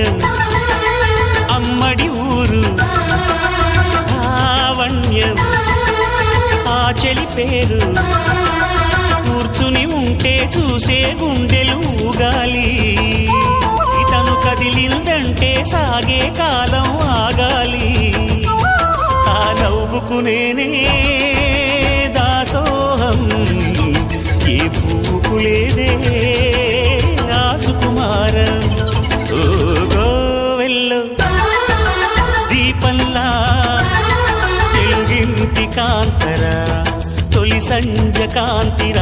లావణ్యం అమ్మడి ఊరు లావణ్యం ఆ చెలి పేరు కూర్చుని ఉంటే చూసే గుండెలు ఊగాలి ఇతను కదిలిందంటే సాగే కాలం ఆగాలి ఆ నవ్వుకునేనే దాసోహం ఏ పువ్వుకు లేదే ఆ సుకుమారం ఓ గోవెల్లో దీపంలా తెలుగింటి కాంతరా తొలి సంజ కాంతిరా